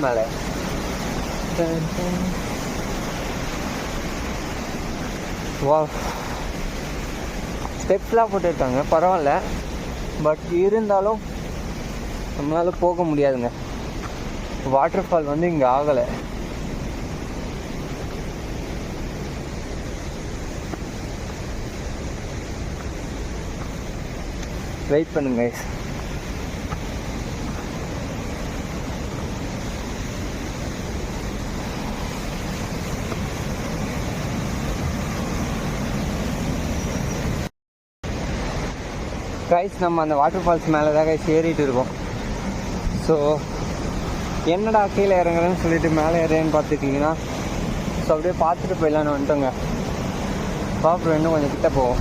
மேலே வா ஸ்டெப்ஸ்லாம் போட்டுருக்காங்க, பரவாயில்ல. பட் இருந்தாலும் நம்மளால் போக முடியாதுங்க. வாட்டர் ஃபால் வந்து இங்கே ஆகலை. வெயிட் பண்ணுங்க. கைஸ் நம்ம அந்த வாட்டர் ஃபால்ஸ் மேலே தான் கைஸ் ஏறிட்டு இருக்கோம். ஸோ என்னடா கீழே இறங்குறேன்னு சொல்லிட்டு மேலே ஏறேன்னு பார்த்துக்கிட்டிங்கன்னா, ஸோ அப்படியே பார்த்துட்டு போயிடலான்னு வந்துட்டோங்க. பாப்போம், இன்னும் கொஞ்சம் கிட்ட போவோம்.